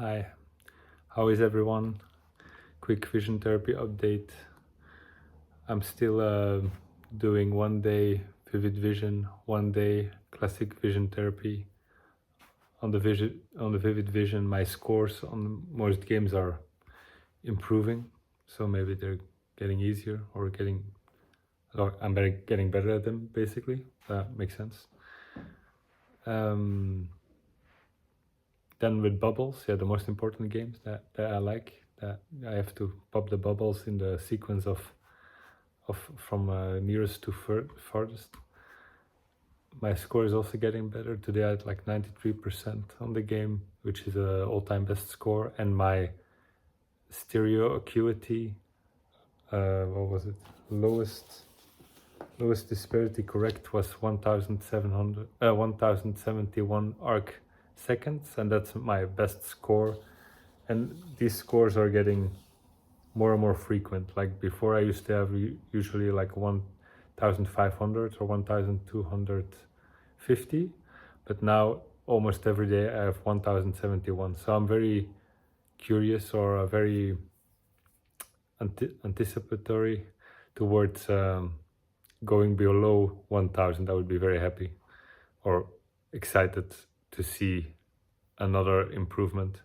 Hi, how is everyone? Quick vision therapy update. I'm still doing 1 day vivid vision, 1 day classic vision therapy. On the vivid vision, my scores on most games are improving, so maybe they're getting easier or getting better at them. Basically, that makes sense. Then with bubbles, the most important games that I like, that I have to pop the bubbles in the sequence of from nearest to farthest. My score is also getting better. Today I had like 93% on the game, which is an all-time best score, and my stereo acuity, what was it? Lowest disparity correct was 1071 arc seconds, and that's my best score. And these scores are getting more and more frequent. Like before, I used to have usually like 1,500 or 1,250, but now almost every day I have 1,071. So I'm very curious or very anticipatory towards going below 1,000. I would be very happy or excited to see another improvement.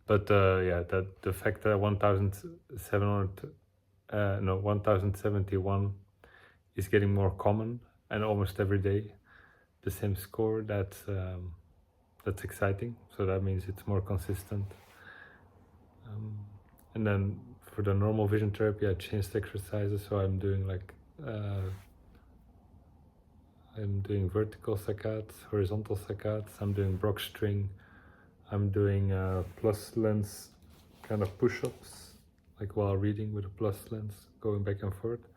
But that the fact that 1,071 is getting more common, and almost every day the same score, that's exciting. So that means it's more consistent. And then for the normal vision therapy, I changed exercises, so I'm doing vertical saccades, horizontal saccades, I'm doing Brock string, I'm doing plus lens kind of push-ups, like while reading with a plus lens, going back and forth.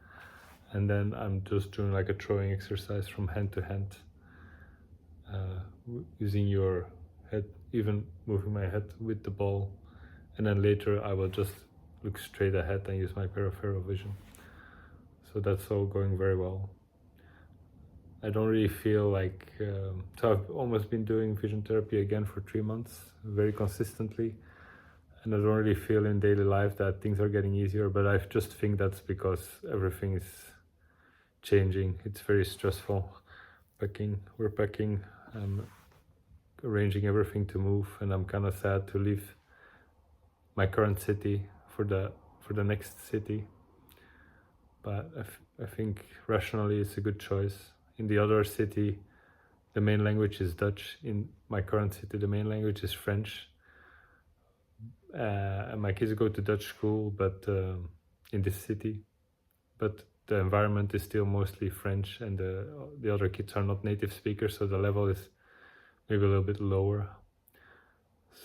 And then I'm just doing like a throwing exercise from hand to hand, using your head, even moving my head with the ball. And then later I will just look straight ahead and use my peripheral vision. So that's all going very well. I don't really feel like, so I've almost been doing vision therapy again for 3 months, very consistently. And I don't really feel in daily life that things are getting easier, but I just think that's because everything is changing. It's very stressful. We're packing, arranging everything to move, and I'm kind of sad to leave my current city for the next city. But I think rationally it's a good choice. In the other city, the main language is Dutch. In my current city, the main language is French. And my kids go to Dutch school, but in this city, but the environment is still mostly French, and the other kids are not native speakers, so the level is maybe a little bit lower.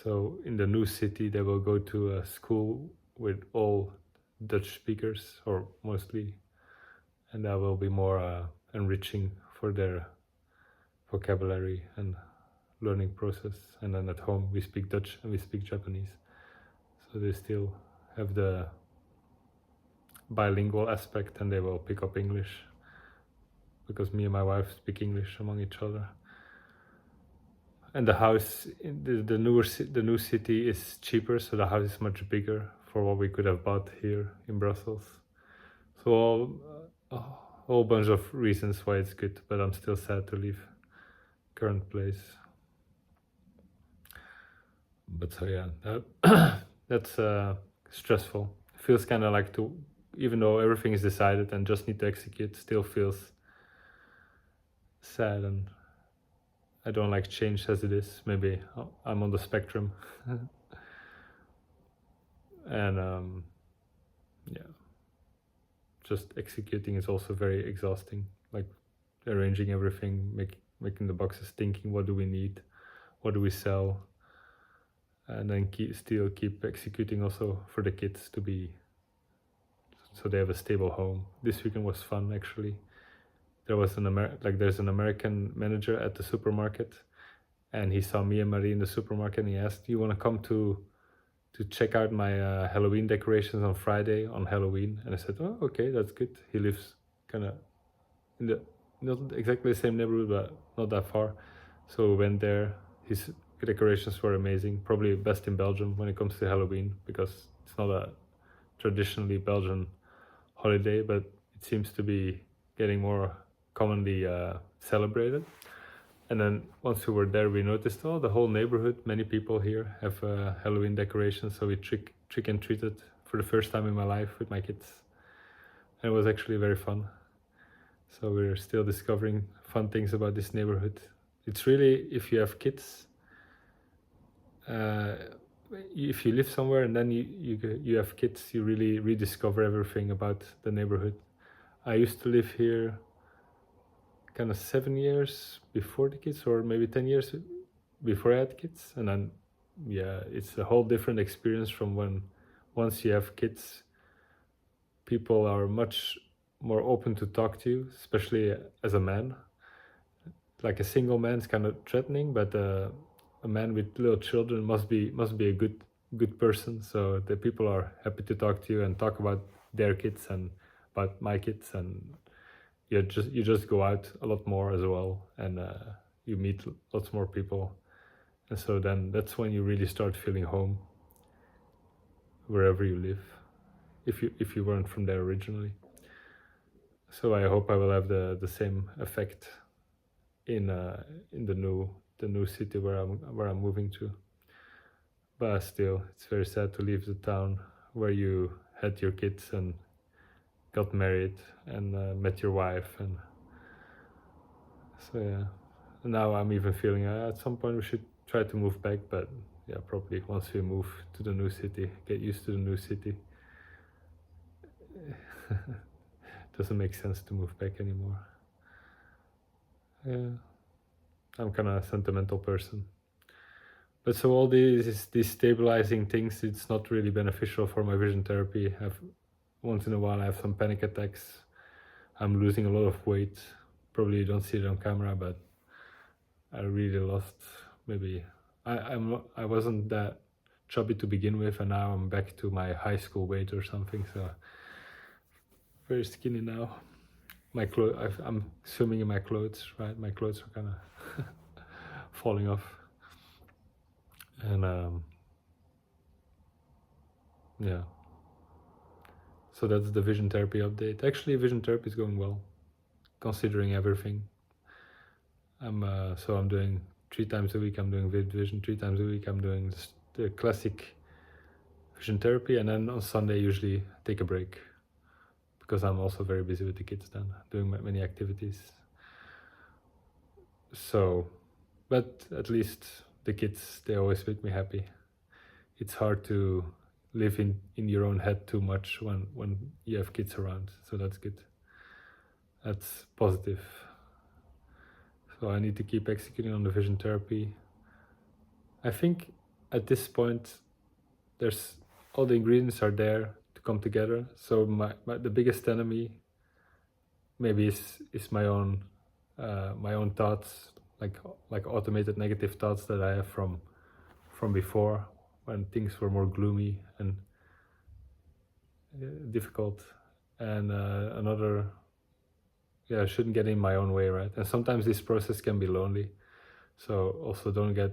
So in the new city, they will go to a school with all Dutch speakers, or mostly, and that will be more enriching for their vocabulary and learning process. And then at home we speak Dutch and we speak Japanese, so they still have the bilingual aspect, and they will pick up English because me and my wife speak English among each other. And the house in the new city is cheaper, so the house is much bigger for what we could have bought here in Brussels. So a whole bunch of reasons why it's good, but I'm still sad to leave current place. But so yeah, that's stressful. It feels kind of like, to, even though everything is decided and just need to execute, still feels sad, and I don't like change as it is. Maybe I'm on the spectrum. And just executing is also very exhausting, like arranging everything, making the boxes, thinking what do we need, what do we sell, and then still keep executing also for the kids to be, so they have a stable home. This weekend was fun, actually. There was there's an American manager at the supermarket, and he saw me and Marie in the supermarket, and he asked, "Do you want to come to check out my Halloween decorations on Friday on Halloween?" And I said, "Oh, okay, that's good." He lives kind of in the not exactly the same neighborhood, but not that far. So we went there. His decorations were amazing. Probably best in Belgium when it comes to Halloween, because it's not a traditionally Belgian holiday, but it seems to be getting more commonly celebrated. And then once we were there, we noticed, oh, the whole neighborhood, many people here have Halloween decorations. So we trick and treated for the first time in my life with my kids. And it was actually very fun. So we're still discovering fun things about this neighborhood. It's really, if you have kids, if you live somewhere and then you have kids, you really rediscover everything about the neighborhood. I used to live here kind of 7 years before the kids, or maybe 10 years before I had kids. And then, yeah, it's a whole different experience from when once you have kids, people are much more open to talk to you, especially as a man. Like a single man is kind of threatening, but a man with little children must be a good person. So the people are happy to talk to you and talk about their kids and about my kids, and you just go out a lot more as well, and you meet lots more people, and so then that's when you really start feeling home wherever you live, if you weren't from there originally. So I hope I will have the same effect in the new city where I'm moving to. But still, it's very sad to leave the town where you had your kids and got married and met your wife, and so yeah. And now I'm even feeling at some point we should try to move back, but yeah, probably once we move to the new city, get used to the new city, doesn't make sense to move back anymore. Yeah, I'm kind of a sentimental person. But so all these stabilizing things, it's not really beneficial for my vision therapy. Once in a while I have some panic attacks. I'm losing a lot of weight. Probably you don't see it on camera, but I really lost, maybe I wasn't that chubby to begin with, and now I'm back to my high school weight or something. So very skinny now. I'm swimming in my clothes, right? My clothes are kind of falling off. And yeah. So that's the vision therapy update. Actually, vision therapy is going well, considering everything. I'm doing 3 times a week. I'm doing vision 3 times a week. I'm doing the classic vision therapy, and then on Sunday usually take a break, because I'm also very busy with the kids then, doing many activities. So, but at least the kids, they always make me happy. It's hard to live in your own head too much when you have kids around, so that's good. That's positive. So I need to keep executing on the vision therapy. I think at this point, there's all the ingredients are there to come together. So the biggest enemy maybe is my own thoughts, like automated negative thoughts that I have from before, when things were more gloomy and difficult. And another, I shouldn't get in my own way, right? And sometimes this process can be lonely, so also don't get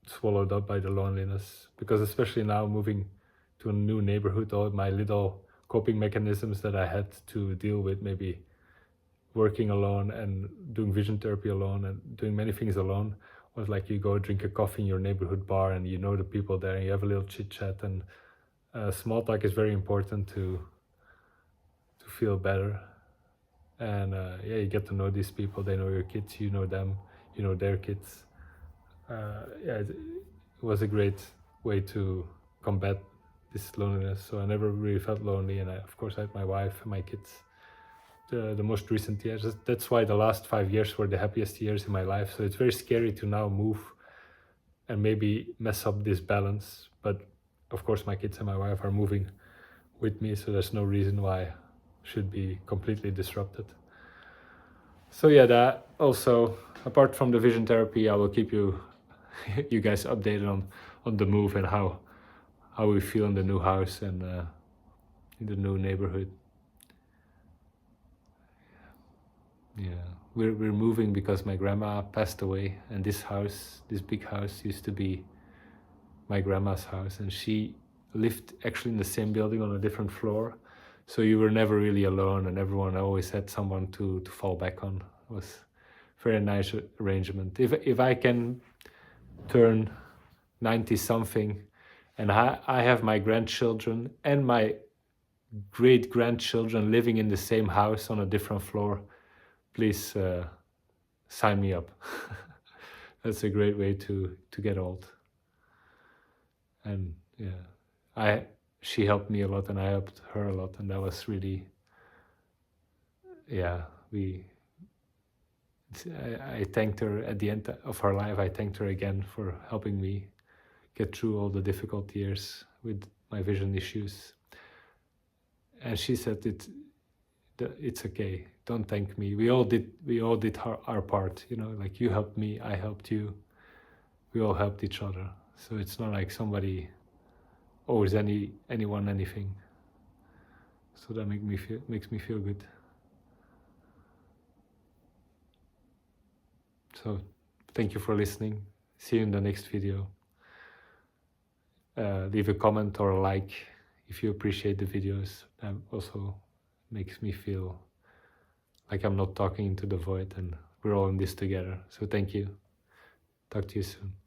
swallowed up by the loneliness, because especially now moving to a new neighborhood, all my little coping mechanisms that I had to deal with, maybe working alone and doing vision therapy alone and doing many things alone, was like you go drink a coffee in your neighborhood bar and you know the people there and you have a little chit chat, and small talk is very important to feel better. And you get to know these people, they know your kids, you know them, you know their kids. It was a great way to combat this loneliness. So I never really felt lonely, and of course I had my wife and my kids the most recent years. That's why the last 5 years were the happiest years in my life. So it's very scary to now move and maybe mess up this balance, but of course my kids and my wife are moving with me, so there's no reason why I should be completely disrupted. So yeah, that also, apart from the vision therapy, I will keep you guys updated on the move and how we feel in the new house and in the new neighborhood. Yeah. we're moving because my grandma passed away, and this house, this big house, used to be my grandma's house, and she lived actually in the same building on a different floor. So you were never really alone, and everyone always had someone to fall back on. It was a very nice arrangement. If I can turn 90 something and I have my grandchildren and my great grandchildren living in the same house on a different floor, please sign me up. That's a great way to get old. And yeah, she helped me a lot and I helped her a lot, and that was really, yeah, I thanked her at the end of her life. I thanked her again for helping me get through all the difficult years with my vision issues. And she said, it's okay, don't thank me. We all did our part, you know, like you helped me, I helped you, we all helped each other. So it's not like somebody owes anyone anything. So that makes me feel good. So thank you for listening. See you in the next video. Leave a comment or a like if you appreciate the videos. That also makes me feel like I'm not talking into the void and we're all in this together. So thank you. Talk to you soon.